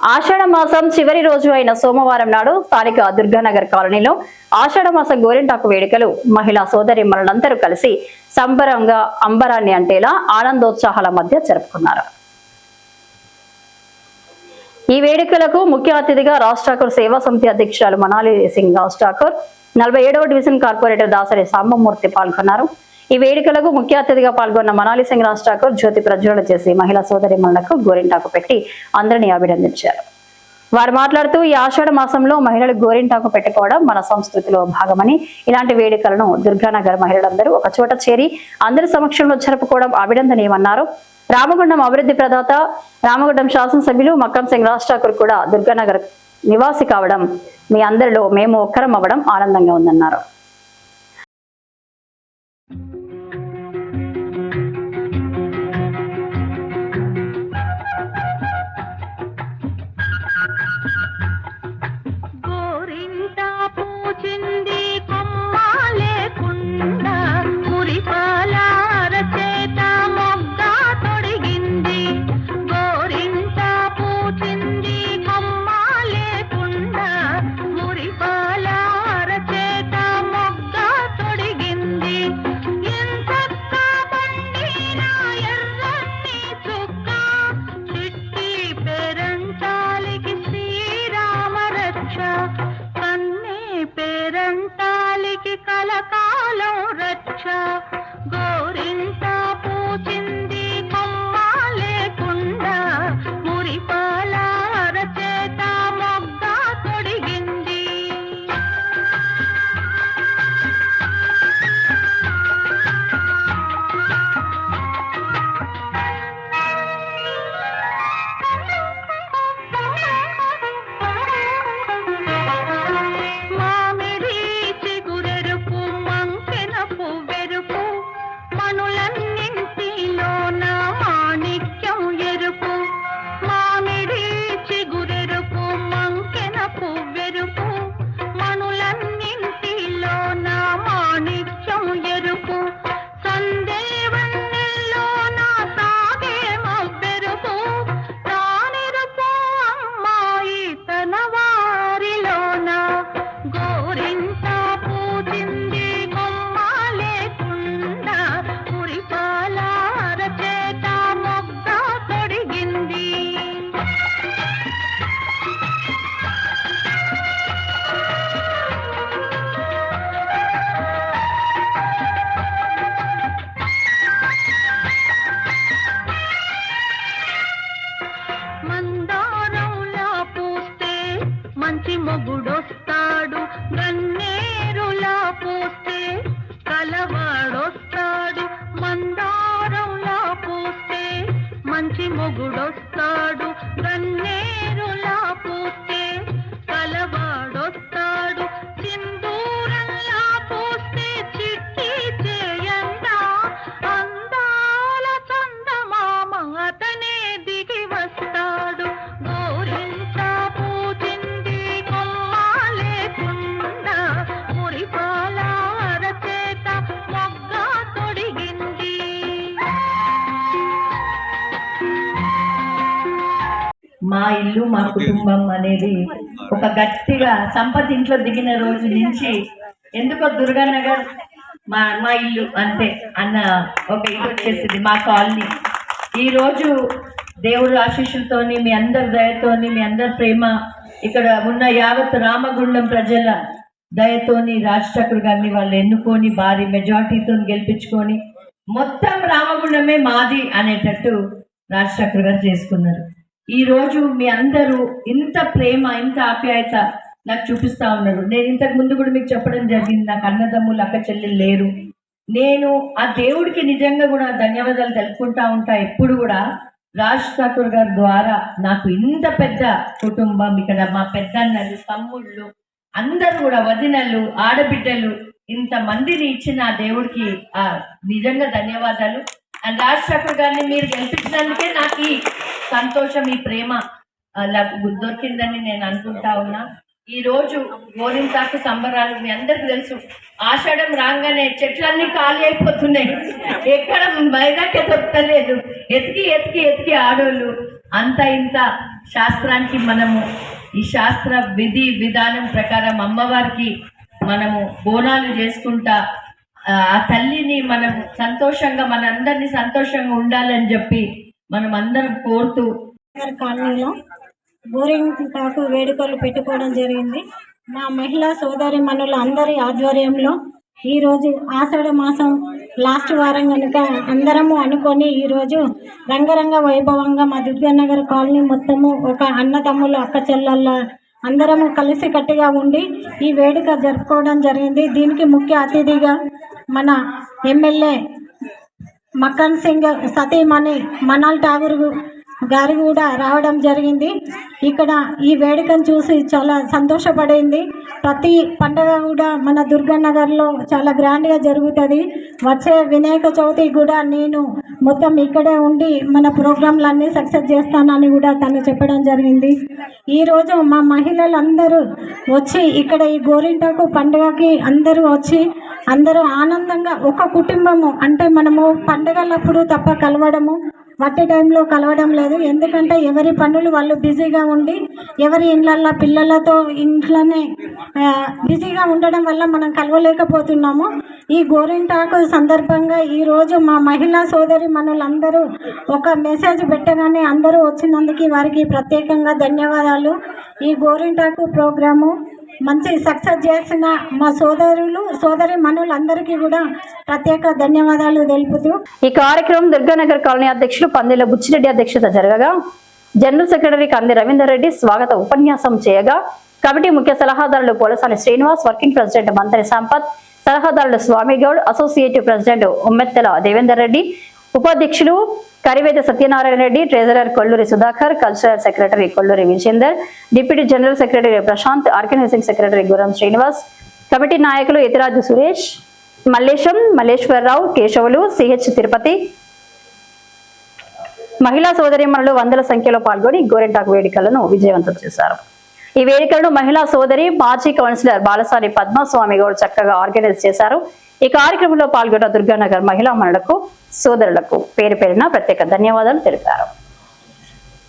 ఆషాఢ మాసం చివరి రోజు అయిన సోమవారం నాడు స్థానిక దుర్గానగర్ కాలనీలో ఆషాఢ మాసం గోరింటాకు వేడుకలు మహిళా సోదరీమణులందరూ కలిసి సంబరంగా అంబరాన్ని అంటేలా ఆనందోత్సాహాల మధ్య జరుపుకున్నారు. ఈ వేడుకలకు ముఖ్య అతిథిగా రాజ్ ఠాకూర్ సేవా సమితి అధ్యక్షురాలు మనాలి సింగ్ రాజ్ ఠాకూర్, 47వ డివిజన్ కార్పొరేటర్ దాసరి సాంబమూర్తి పాల్గొన్నారు. ఈ వేడుకలకు ముఖ్య అతిథిగా పాల్గొన్న మనాలి సింగ్ రాజ్ ఠాకూర్ జ్యోతి ప్రజ్వలన చేసి మహిళా సోదరీమణులకు గోరింటాకు పెట్టి అందరినీ అభినందించారు. వారు మాట్లాడుతూ ఈ ఆషాఢ మాసంలో మహిళలు గోరింటాకు పెట్టుకోవడం మన సంస్కృతిలో భాగమని, ఇలాంటి వేడుకలను దుర్గానగర్ మహిళలందరూ ఒక చోట చేరి అందరి సమక్షంలో జరుపుకోవడం అభినందనీయమన్నారు. రామగుండం అభివృద్ధి ప్రదాత, రామగుండం శాసనసభ్యులు మక్కం సింగ్ రాజ్ ఠాకూర్ కూడా దుర్గానగర్ నివాసి కావడం మీ అందరిలో మేము ఒక్కరం అవ్వడం ఆనందంగా ఉందన్నారు. పేరంటాలికి కలకాలం రక్ష గోరింటా పూచింది కొమ్మ లేకుండా మురిపాల అరచేత మొగ్గ తొడిగింది. మంచి మొగుడొస్తాడు, గన్నేరులా పోస్తే కలవాడొస్తాడు. మందారంలా పోస్తే మంచి మొగుడొస్తాడు, గన్నేరులా పోస్తే కలవాడొస్తాడు. సింధూరంలా పోస్తే చిట్టి చేయండా అందాల చందమామ అతనే దిగి వస్తాడు. గోరింటా మా ఇల్లు మా కుటుంబం అనేది ఒక గట్టిగా సంపత్ ఇంట్లో దిగిన రోజు నుంచి ఎందుకో దుర్గానగర్ మా ఇల్లు అంతే అన్న ఒక ఇది వచ్చేసింది మా కాలనీ. ఈరోజు దేవుడు ఆశీస్సులతోని, మీ అందరి దయతోని, మీ అందరి ప్రేమ, ఇక్కడ ఉన్న యావత్ రామగుండం ప్రజల దయతోని రాజ్ ఠాకూర్ గారిని వాళ్ళు ఎన్నుకొని భారీ మెజార్టీతో గెలిపించుకొని మొత్తం రామగుండమే మాది అనేటట్టు రాజ్ ఠాకూర్ గారు చేసుకున్నారు. ఈ రోజు మీ అందరూ ఇంత ప్రేమ, ఇంత ఆప్యాయత నాకు చూపిస్తా ఉన్నారు. నేను ఇంతకు ముందు కూడా మీకు చెప్పడం జరిగింది, నాకు అన్నదమ్ములు అక్క చెల్లెలు లేరు. నేను ఆ దేవుడికి నిజంగా కూడా ధన్యవాదాలు తెలుపుకుంటా ఉంటా. ఎప్పుడు కూడా రాజ్ ఠాకూర్ గారి ద్వారా నాకు ఇంత పెద్ద కుటుంబం, ఇక్కడ మా పెద్దన్నలు, తమ్ముళ్ళు అందరూ కూడా, వదినలు, ఆడబిడ్డలు, ఇంత మందిని ఇచ్చిన ఆ దేవుడికి నిజంగా ధన్యవాదాలు. అండ్ రాజ్ ఠాకూర్ గారిని మీరు గెలిపించినందుకే నాకు ఈ సంతోషం, ఈ ప్రేమ దొరికిందని నేను అనుకుంటా ఉన్నా. ఈ రోజు గోరింటాకు సంబరాలు మీ అందరికి తెలుసు. ఆషాఢం రాగానే చెట్లన్నీ ఖాళీ అయిపోతున్నాయి, ఎక్కడ మైదాకే దొరకలేదు. ఎతికి ఎతికి ఎతికి ఆడోళ్ళు అంత ఇంత శాస్త్రానికి మనము ఈ శాస్త్ర విధి విధానం ప్రకారం అమ్మవారికి మనము బోనాలు చేసుకుంటా ఆ తల్లిని మనం సంతోషంగా మనందరినీ సంతోషంగా ఉండాలని చెప్పి మనం అందరం కోరుతూ కాలనీలో గోరింటాకు వేడుకలు పెట్టుకోవడం జరిగింది. మా మహిళా సోదరి మనుల అందరి ఆధ్వర్యంలో ఈరోజు ఆషాఢ మాసం లాస్ట్ వారం కనుక అందరము అనుకొని ఈరోజు రంగరంగ వైభవంగా మా దుర్గానగర్ కాలనీ మొత్తము ఒక అన్నదమ్ములు అక్క చెల్లెళ్ళ అందరము కలిసి కట్టిగా ఉండి ఈ వేడుక జరుపుకోవడం జరిగింది. దీనికి ముఖ్య అతిథిగా మన ఎమ్మెల్యే మక్కన్ సింగ్ సతీమణి మనాల్ ఠాగూర్ గారు కూడా రావడం జరిగింది. ఇక్కడ ఈ వేడుకను చూసి చాలా సంతోషపడింది. ప్రతి పండగ కూడా మన దుర్గానగర్లో చాలా గ్రాండ్గా జరుగుతుంది. వచ్చే వినాయక చవితి కూడా నేను మొత్తం ఇక్కడే ఉండి మన ప్రోగ్రాంలన్నీ సక్సెస్ చేస్తానని కూడా తను చెప్పడం జరిగింది. ఈరోజు మా మహిళలందరూ వచ్చి ఇక్కడ ఈ గోరింటాకు పండుగకి అందరూ వచ్చి అందరూ ఆనందంగా ఒక కుటుంబము అంటే మనము పండుగలప్పుడు తప్ప కలవడము వట్టి టైంలో కలవడం లేదు. ఎందుకంటే ఎవరి పనులు వాళ్ళు బిజీగా ఉండి ఎవరి ఇళ్ళల్లో పిల్లలతో ఇంట్లోనే బిజీగా ఉండడం వల్ల మనం కలవలేకపోతున్నాము. ఈ గోరింటాకు సందర్భంగా ఈరోజు మా మహిళా సోదరి మనులందరూ ఒక మెసేజ్ పెట్టగానే అందరూ వచ్చినందుకు వారికి ప్రత్యేకంగా ధన్యవాదాలు. ఈ గోరింటాకు ప్రోగ్రాము మంచి సక్సెస్ చేసిన మా సోదరి మనులందరికీ కూడా ప్రత్యేక ధన్యవాదాలు తెలుపుతూ ఈ కార్యక్రమం దుర్గానగర్ కాలనీ అధ్యక్షులు పందిల బుచ్చిరెడ్డి అధ్యక్షత జరగగా జనరల్ సెక్రటరీ కంది రవీందర్ రెడ్డి స్వాగత ఉపన్యాసం చేయగా కమిటీ ముఖ్య సలహాదారులు పోలసాని శ్రీనివాస్, వర్కింగ్ ప్రెసిడెంట్ మంత్రి సంపత్, సలహాదారులు స్వామిగౌడ్, అసోసియేటివ్ ప్రెసిడెంట్ ఉమ్మెత్తెల దేవేందర్ రెడ్డి, ఉపాధ్యక్షులు Kariveda Satyanarayana Reddy, treasurer Kolluri Sudhakar, cultural secretary Kolluri Vijender, deputy general secretary Prashanth, organizing secretary Guram Srinivas, committee నాయకులు ఎతిరాజు సురేష్, మల్లేశం, మల్లేశ్వరరావు, కేశవులు, సిహెచ్ తిరుపతి, మహిళా సోదరీమణులు వందల సంఖ్యలో పాల్గొని గోరింటాకు వేడుకలను విజయవంతం చేశారు. ఈ వేడుకలను మహిళా సోదరి మాజీ కౌన్సిలర్ బాలసాని పద్మస్వామి గౌడ్ చక్కగా ఆర్గనైజ్ చేశారు. ఈ కార్యక్రమంలో పాల్గొన్న దుర్గానగర్ మహిళా మనులకు సోదరులకు పేరు పేరున ప్రత్యేక ధన్యవాదాలు తెలిపారు.